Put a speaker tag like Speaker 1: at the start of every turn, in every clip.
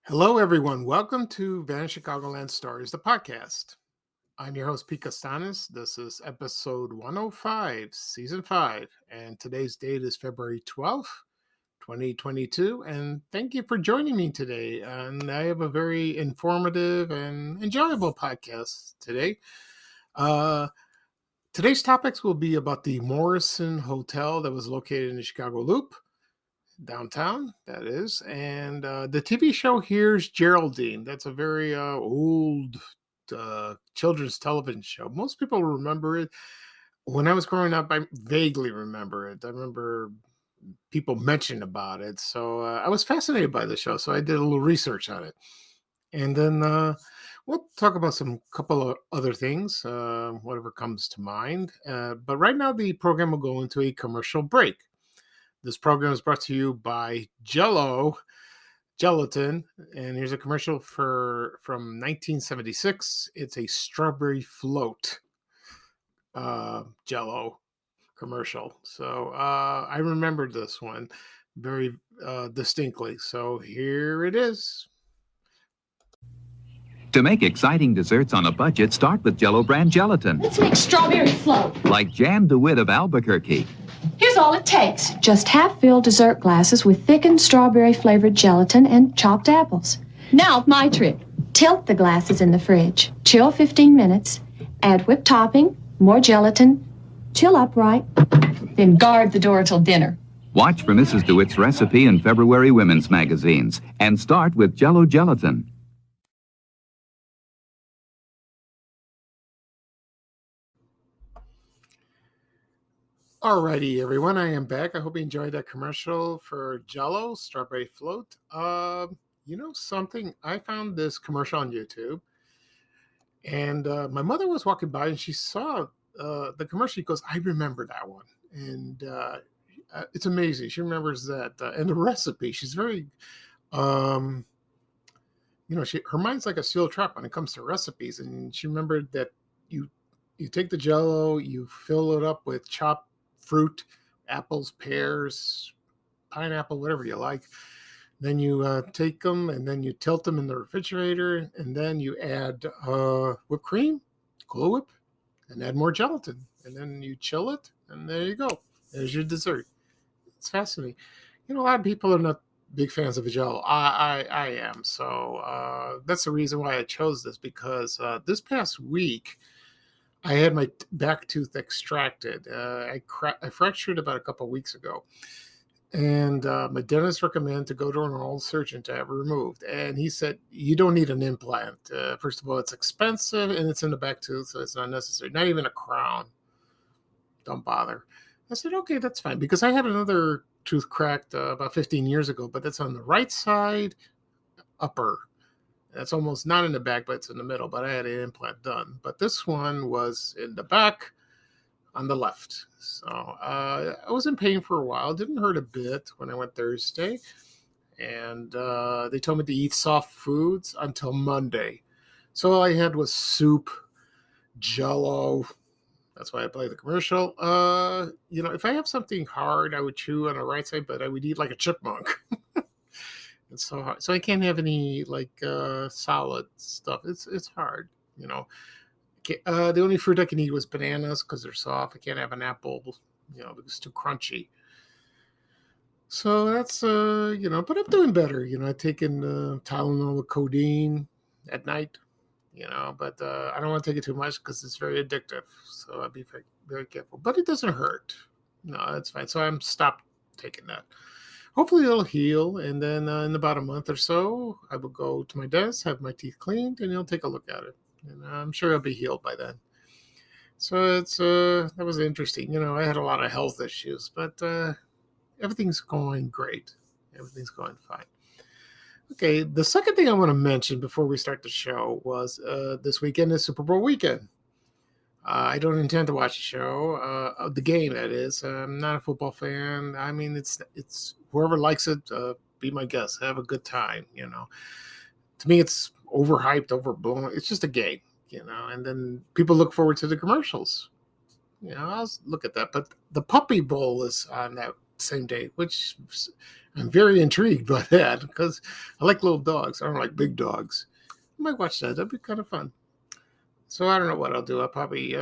Speaker 1: Hello, everyone. Welcome to Vanished Chicagoland Stories, the podcast. I'm your host, Pete Costanis. This is episode 105, season 5, and today's date is February 12th, 2022. And thank you for joining me today. And I have a very informative and enjoyable podcast today. Today's topics will be about the Morrison Hotel that was located in the Chicago Loop. Downtown, that is. And the TV show Here's Geraldine. That's a very old children's television show. Most people remember it. When I was growing up, I vaguely remember it. I remember people mentioning about it. So I was fascinated by the show. So I did a little research on it. And then we'll talk about some couple of other things, whatever comes to mind. But right now, the program will go into a commercial break. This program is brought to you by Gelatin, and here's a commercial from 1976. It's a strawberry float Jello commercial. So I remembered this one very distinctly. So here it is.
Speaker 2: To make exciting desserts on a budget, start with Jell-O brand gelatin.
Speaker 3: Let's make strawberry float.
Speaker 2: Like Jan DeWitt of Albuquerque.
Speaker 3: Here's all it takes. Just half-filled dessert glasses with thickened strawberry-flavored gelatin and chopped apples. Now, my trick. Tilt the glasses in the fridge. Chill 15 minutes. Add whipped topping, more gelatin. Chill upright. Then guard the door till dinner.
Speaker 2: Watch for Mrs. DeWitt's recipe in February women's magazines. And start with Jell-O gelatin.
Speaker 1: Alrighty, everyone, I am back. I hope you enjoyed that commercial for Jell-O strawberry float. You know something? I found this commercial on YouTube, and my mother was walking by and she saw the commercial. She goes, "I remember that one," and it's amazing. She remembers that and the recipe. She's very, her mind's like a steel trap when it comes to recipes, and she remembered that you take the Jell-O, you fill it up with chopped fruit, apples, pears, pineapple, whatever you like. Then you take them and then you tilt them in the refrigerator, and then you add whipped cream, Cool Whip, and add more gelatin, and then you chill it, and there you go. There's your dessert. It's fascinating. You know, a lot of people are not big fans of Jell-O. I am. So that's the reason why I chose this, because this past week I had my back tooth extracted. I fractured about a couple of weeks ago. And my dentist recommended to go to an oral surgeon to have it removed. And he said, you don't need an implant. First of all, it's expensive and it's in the back tooth, so it's not necessary. Not even a crown. Don't bother. I said, okay, that's fine. Because I had another tooth cracked about 15 years ago, but that's on the right side, upper. That's almost not in the back, but it's in the middle. But I had an implant done. But this one was in the back on the left. So I was in pain for a while. It didn't hurt a bit when I went Thursday. And they told me to eat soft foods until Monday. So all I had was soup, Jell-O. That's why I play the commercial. If I have something hard, I would chew on the right side, but I would eat like a chipmunk. It's so hard. So I can't have any solid stuff. It's hard, you know. The only fruit I can eat was bananas because they're soft. I can't have an apple, because it's too crunchy. So that's but I'm doing better. I've taken Tylenol with codeine at night, but I don't want to take it too much because it's very addictive. So I'll be very, very careful. But it doesn't hurt. No, that's fine. So I'm stopped taking that. Hopefully it'll heal, and then in about a month or so, I will go to my dentist, have my teeth cleaned, and he'll take a look at it. And I'm sure I'll be healed by then. So it's that was interesting. I had a lot of health issues, but everything's going great. Everything's going fine. Okay, the second thing I want to mention before we start the show was this weekend is Super Bowl weekend. I don't intend to watch the show, the game, that is. I'm not a football fan. I mean, it's whoever likes it, be my guest. Have a good time, To me, it's overhyped, overblown. It's just a game, and then people look forward to the commercials. I'll look at that. But the Puppy Bowl is on that same day, which I'm very intrigued by that because I like little dogs. I don't like big dogs. I might watch that. That'd be kind of fun. So I don't know what I'll do. I'll probably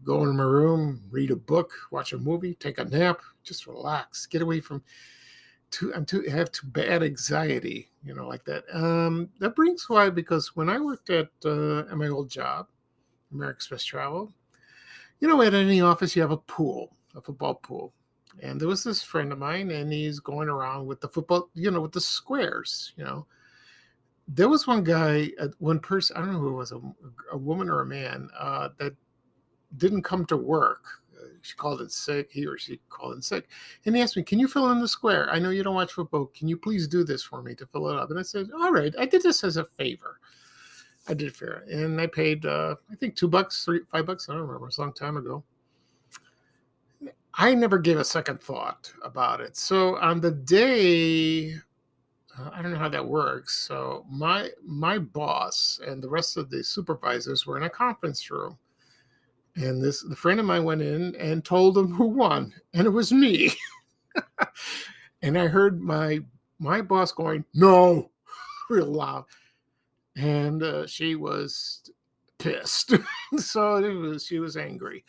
Speaker 1: go in my room, read a book, watch a movie, take a nap, just relax, get away from I have too bad anxiety, like that. That brings why because when I worked at my old job, American Express Travel, at any office you have a pool, a football pool. And there was this friend of mine, and he's going around with the football, with the squares. There was one guy, one person, I don't know who it was, a woman or a man, that didn't come to work. She called in sick, he or she called in sick. And he asked me, "Can you fill in the square? I know you don't watch football. Can you please do this for me to fill it up?" And I said, "All right." I did this as a favor. I did it fair. And I paid, I think $2, $5. I don't remember. It was a long time ago. I never gave a second thought about it. So on the day, I don't know how that works. So my boss and the rest of the supervisors were in a conference room. And the friend of mine went in and told them who won, and it was me. And I heard my boss going, "No," real loud, and she was pissed. So she was angry.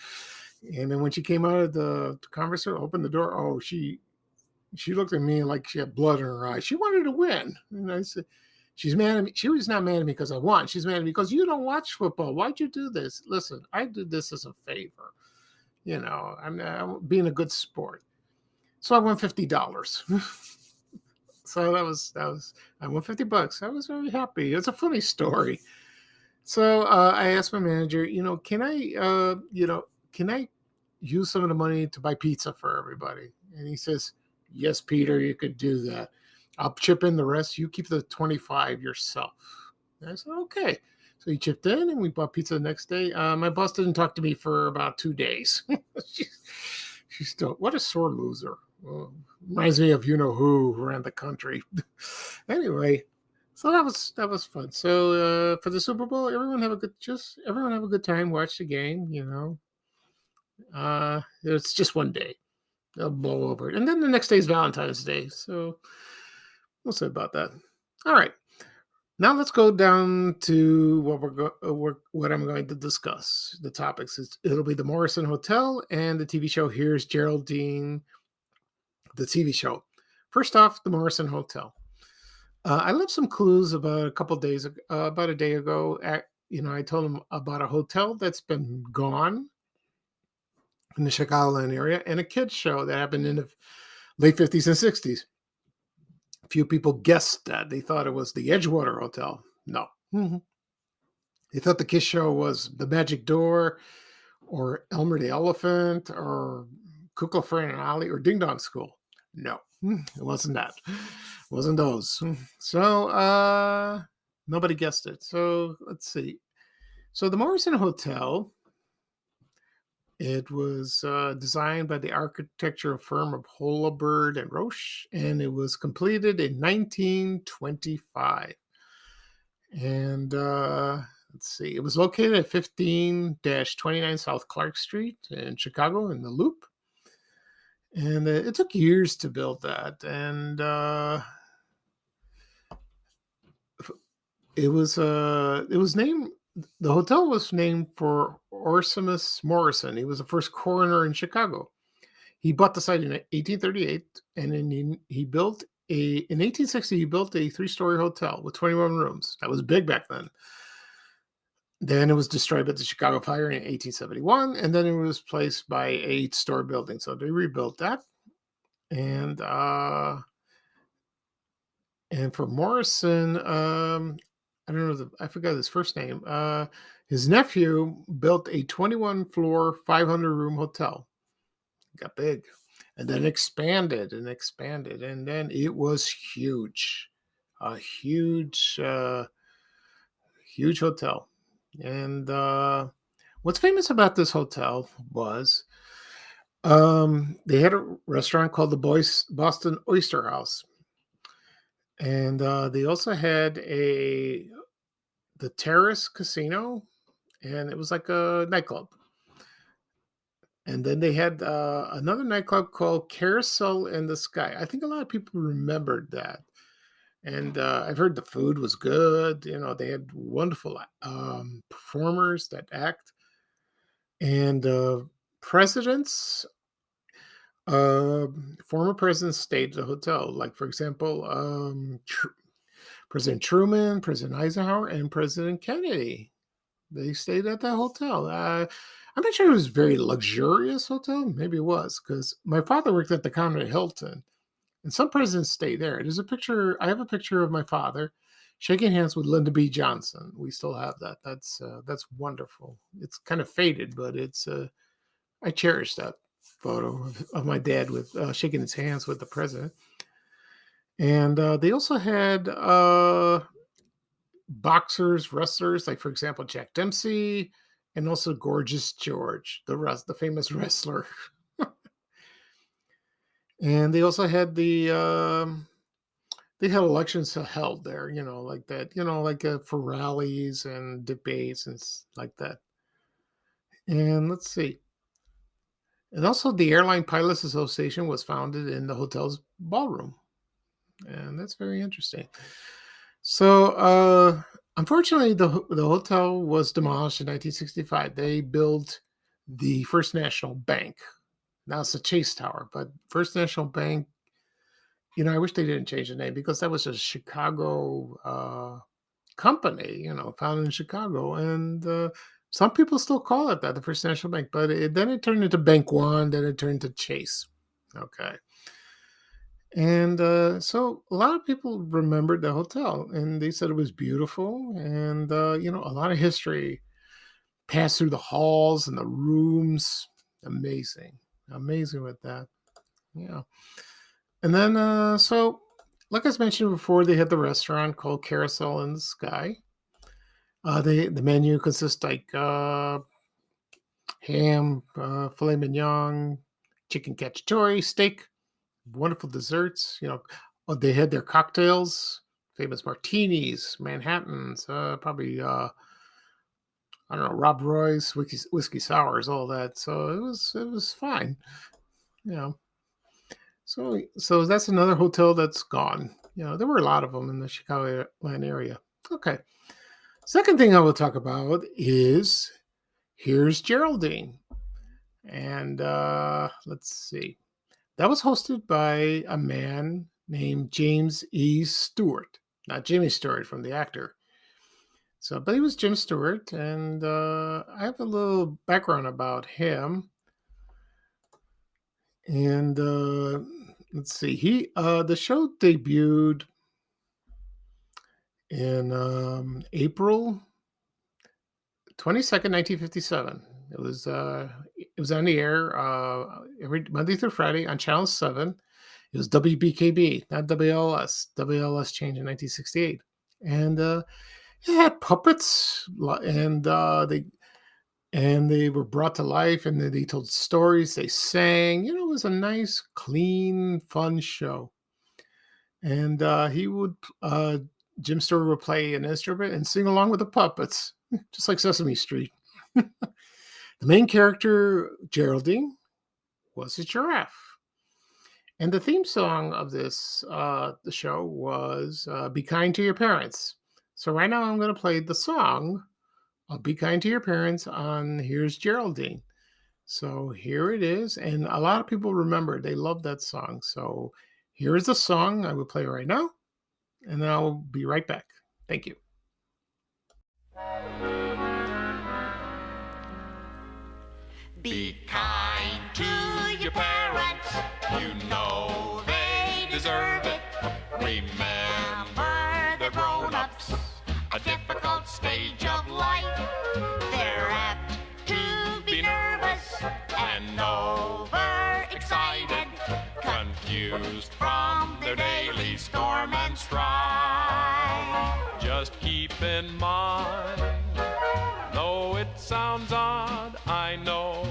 Speaker 1: And then when she came out of the conference room, opened the door, oh, she looked at me like she had blood in her eyes. She wanted to win, and I said, "She's mad at me." She was not mad at me because I won. She's mad at me because you don't watch football. Why'd you do this? Listen, I did this as a favor. I'm being a good sport. So I won $50. So I won $50. I was very happy. It's a funny story. So I asked my manager, can I use some of the money to buy pizza for everybody? And he says, "Yes, Peter, you could do that. I'll chip in the rest. You keep the 25 yourself." And I said, "Okay." So he chipped in and we bought pizza the next day. My boss didn't talk to me for about 2 days. she, she's still, what a sore loser. Reminds me of who ran the country. Anyway, so that was fun. So for the Super Bowl, everyone have a good time, watch the game, it's just one day. They'll blow over it. And then the next day is Valentine's Day. So we'll see about that. All right. Now let's go down to what I'm going to discuss. The topics it'll be the Morrison Hotel and the TV show Here's Geraldine, the TV show. First off, the Morrison Hotel. I left some clues about about a day ago. I told them about a hotel that's been gone in the Chicagoland area and a kids show that happened in the late 50s and 60s. Few people guessed that. They thought it was the Edgewater Hotel. No. Mm-hmm. They thought the kids show was the Magic Door or Elmer the Elephant or Cuckoo Fran and Ollie or Ding Dong School. No, it wasn't that. It wasn't those. So nobody guessed it. So let's see. So the Morrison Hotel, it was designed by the architectural firm of Holabird and Roche, and it was completed in 1925. And let's see, it was located at 15-29 South Clark Street in Chicago in the Loop. And it took years to build that. And it was named, the hotel was named for Orsimus Morrison. He was the first coroner in Chicago. He bought the site in 1838, and then he built in 1860, he built a 3-story hotel with 21 rooms. That was big back then. Then it was destroyed by the Chicago fire in 1871, and then it was replaced by an 8-story building. So they rebuilt that. And for Morrison, I don't know, I forgot his first name. His nephew built a 21-floor, 500-room hotel. Got big, and then expanded, and then it was huge, a huge hotel. And what's famous about this hotel was they had a restaurant called the Boston Oyster House. And they also had the Terrace Casino, and it was like a nightclub. And then they had another nightclub called Carousel in the Sky. I think a lot of people remembered that. And I've heard the food was good. You know, they had wonderful performers that act. And presidents, former presidents stayed at the hotel. Like, for example, President Truman, President Eisenhower, and President Kennedy. They stayed at that hotel. I'm not sure it was a very luxurious hotel. Maybe it was because my father worked at the Conrad Hilton, and some presidents stay there. There's a picture. I have a picture of my father shaking hands with Lyndon B. Johnson. We still have that. That's wonderful. It's kind of faded, but it's I cherish that photo of my dad with shaking his hands with the president. And they also had boxers, wrestlers, like for example Jack Dempsey, and also Gorgeous George, the famous wrestler. And they also had they had elections held there, like that, like for rallies and debates and like that. And let's see. And also, the Airline Pilots Association was founded in the hotel's ballroom, and that's very interesting. So, unfortunately, the hotel was demolished in 1965. They built the First National Bank. Now it's the Chase Tower, but First National Bank. I wish they didn't change the name because that was a Chicago company, founded in Chicago, and some people still call it that, the First National Bank. But then it turned into Bank One, then it turned to Chase. Okay. And so a lot of people remembered the hotel, and they said it was beautiful, and a lot of history passed through the halls and the rooms. Amazing, amazing with that. Yeah. And then so, like I was mentioned before, they had the restaurant called Carousel in the Sky. The menu consists like ham, filet mignon, chicken cacciatore, steak, wonderful desserts. They had their cocktails, famous martinis, Manhattans, probably I don't know, Rob Roy's whiskey sours, all that. So it was fine. So that's another hotel that's gone. There were a lot of them in the Chicagoland area. Okay. Second thing I will talk about is Here's Geraldine. And let's see. That was hosted by a man named James E. Stewart, not Jimmy Stewart from the actor. So, but he was Jim Stewart, and I have a little background about him. And let's see, the show debuted in April 22nd, 1957. It was on the air every Monday through Friday on Channel 7. It was WBKB, not WLS. WLS changed in 1968. And it had puppets, and they were brought to life, and they told stories, they sang. It was a nice, clean, fun show. And Jim Stewart would play an instrument and sing along with the puppets, just like Sesame Street. The main character, Geraldine, was a giraffe. And the theme song of the show was Be Kind to Your Parents. So right now I'm going to play the song of Be Kind to Your Parents on Here's Geraldine. So here it is. And a lot of people remember, they love that song. So here is the song I will play right now. And I'll be right back. Thank you.
Speaker 4: Be kind to your parents, you know they deserve it. Remember they're grown-ups, a difficult stage of life. They're apt to be nervous and overexcited, confused from their daily storm and strife. Just keep in mind, though it sounds odd, I know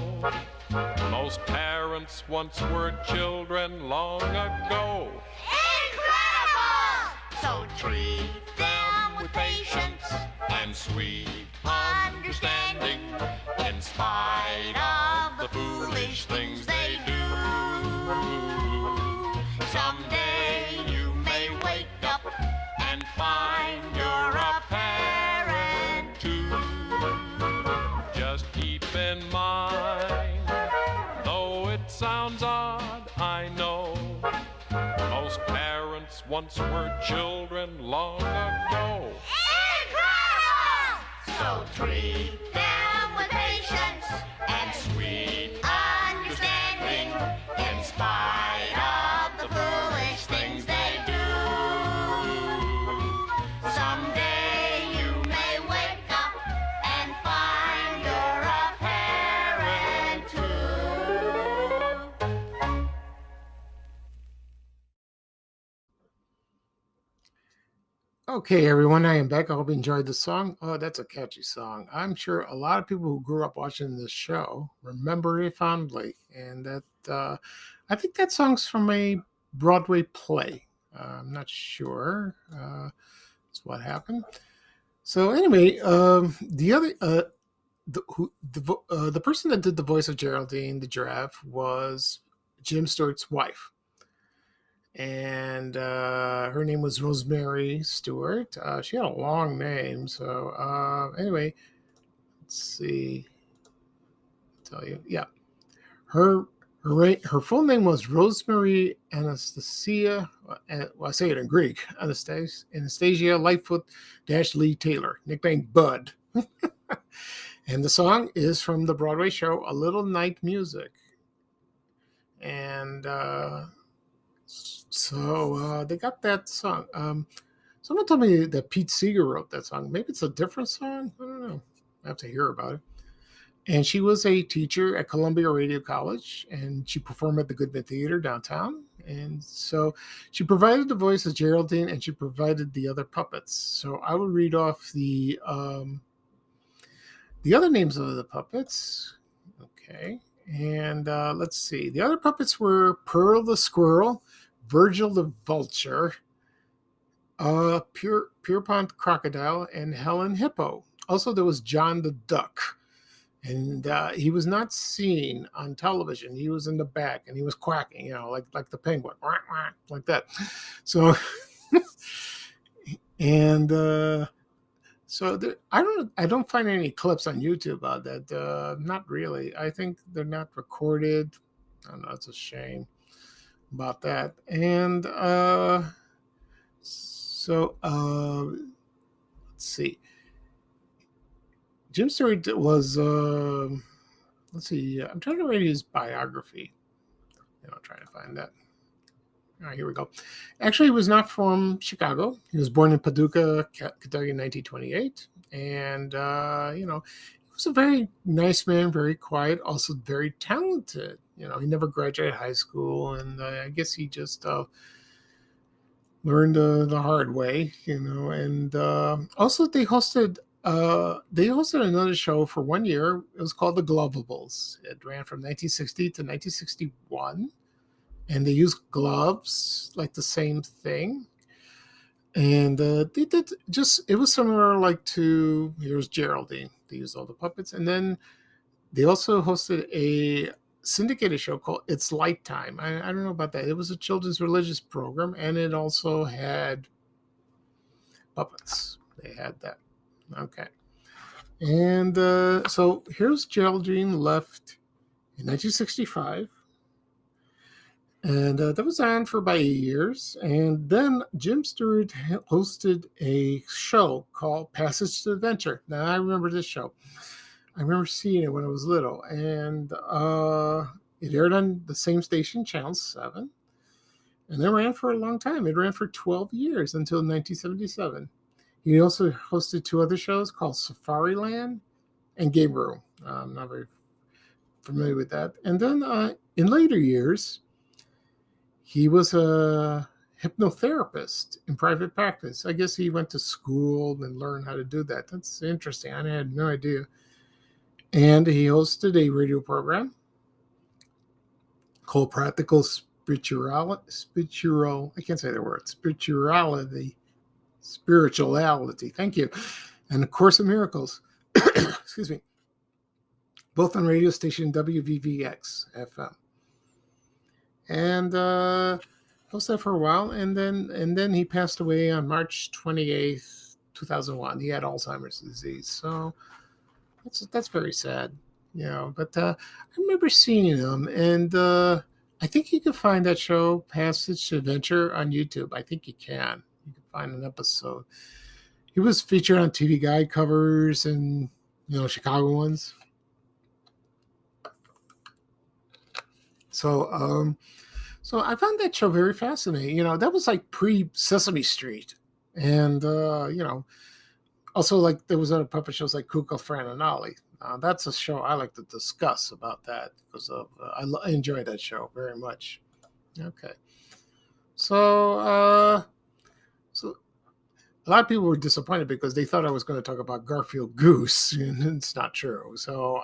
Speaker 4: most parents once were children long ago.
Speaker 5: Incredible!
Speaker 4: So treat them with patience and sweet understanding. in spite of the foolish things they do. Someday you may wake up and find you're a parent too. Just keep in mind, though it sounds odd, I know, most parents once were children long ago.
Speaker 5: Incredible!
Speaker 4: So treat them with patience and sweet understanding, in spite of the foolish things they do. Someday you may wake up and find you're a parent too.
Speaker 1: Okay, everyone, I am back. I hope you enjoyed the song. Oh, that's a catchy song. I'm sure a lot of people who grew up watching this show remember it fondly. And I think that song's from a Broadway play. I'm not sure. That's what happened. So anyway, the person that did the voice of Geraldine the giraffe was Jim Stewart's wife. And her name was Rosemary Stewart. She had a long name. So anyway, let's see. I'll tell you, yeah, her full name was Rosemary Anastasia. Well, I say it in Greek. Anastasia Lightfoot Lee Taylor, nicknamed Bud. And the song is from the Broadway show A Little Night Music. And so they got that song. Someone told me that Pete Seeger wrote that song. Maybe it's a different song. I don't know. I have to hear about it. And she was a teacher at Columbia Radio College, and she performed at the Goodman Theater downtown. And so she provided the voice of Geraldine, and she provided the other puppets. So I will read off the other names of the puppets. Okay. And let's see. The other puppets were Pearl the Squirrel, Virgil the Vulture, Pierpont Crocodile, and Helen Hippo. Also, there was John the Duck. And he was not seen on television. He was in the back, and he was quacking, like the penguin, like that. So, and so I don't find any clips on YouTube about that. Not really. I think they're not recorded. I don't know. It's a shame about that. And so let's see. Jim Stewart was, let's see, I'm trying to read his biography. I'm trying to find that. All right, here we go. Actually, he was not from Chicago. He was born in Paducah, Kentucky in 1928. And, he was a very nice man, very quiet, also very talented. He never graduated high school. And I guess he just learned the hard way, And also they hosted another show for 1 year. It was called The Glovables. It ran from 1960 to 1961. And they used gloves, like the same thing. And they did it was similar like to, here's Geraldine. They used all the puppets. And then they also hosted a syndicated show called It's Light Time. I don't know about that. It was a children's religious program. And it also had puppets. They had that. Okay. And so here's Geraldine left in 1965. And that was on for about 8 years. And then Jim Stewart hosted a show called Passage to Adventure. Now, I remember this show. I remember seeing it when I was little. And it aired on the same station, Channel 7. And it ran for a long time. It ran for 12 years until 1977. He also hosted 2 other shows called Safari Land and Game Room. I'm not very familiar with that. And then in later years, he was a hypnotherapist in private practice. I guess he went to school and learned how to do that. That's interesting. I had no idea. And he hosted a radio program called Practical Spirituality. I can't say the word. Spirituality. Thank you. And A Course in Miracles. Excuse me. both on radio station WVVX FM. And hosted that for a while, and then he passed away on March 28th, 2001. He had Alzheimer's disease, so that's very sad, But I remember seeing him, and I think you can find that show, Passage to Adventure, on YouTube. I think you can. You can find an episode. He was featured on TV Guide covers and Chicago ones. So I found that show very fascinating. That was like pre-Sesame Street, and also like there was other puppet shows like Kuko, Fran, and Ollie. That's a show I like to discuss about that because I enjoy that show very much. Okay, so a lot of people were disappointed because they thought I was going to talk about Garfield Goose, and it's not true. So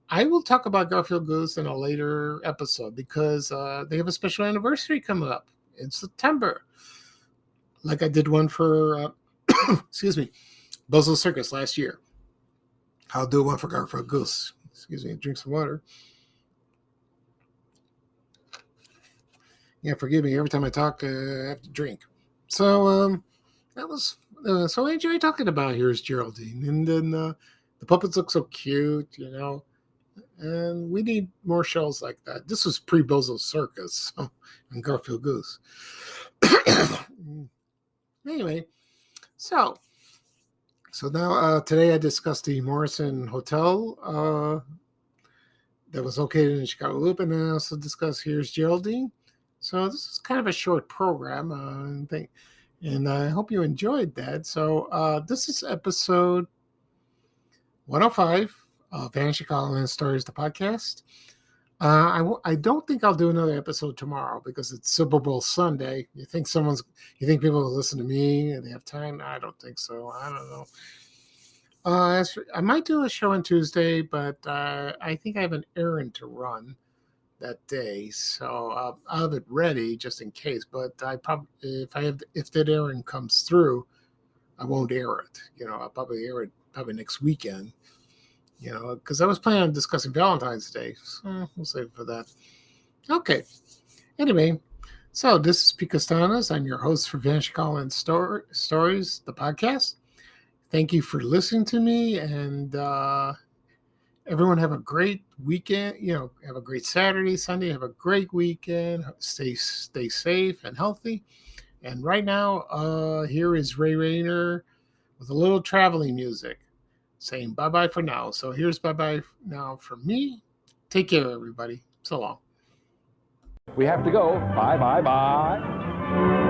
Speaker 1: I will talk about Garfield Goose in a later episode because they have a special anniversary coming up in September. Like I did one for, excuse me, Buzzle Circus last year. I'll do one for Garfield Goose. Excuse me, drink some water. Yeah, forgive me. Every time I talk, I have to drink. So that was so I enjoy talking about Here's Geraldine, and then the puppets look so cute, and we need more shows like that. This was pre-Bozo Circus and Garfield Goose. Anyway, so now today I discussed the Morrison Hotel that was located in Chicago Loop, and I also discussed Here's Geraldine. So this is kind of a short program, and I hope you enjoyed that. So this is episode 105 of Vanishing Colony Stories, the podcast. I don't think I'll do another episode tomorrow because it's Super Bowl Sunday. You think people will listen to me and they have time? I don't think so. I don't know. I might do a show on Tuesday, but I think I have an errand to run that day, so I'll have it ready just in case. But if that errand comes through, I won't air it. I'll probably air it next weekend. Because I was planning on discussing Valentine's Day, so we'll save it for that. Okay. Anyway, so this is Pete Costanas. I'm your host for Vanishing Colony Stories, the podcast. Thank you for listening to me, and everyone have a great weekend. Have a great Saturday, Sunday. Have a great weekend. Stay safe and healthy. And right now, here is Ray Rayner with a little traveling music, saying bye-bye for now. So here's bye-bye now from me. Take care, everybody. So long.
Speaker 6: We have to go. Bye, bye, bye.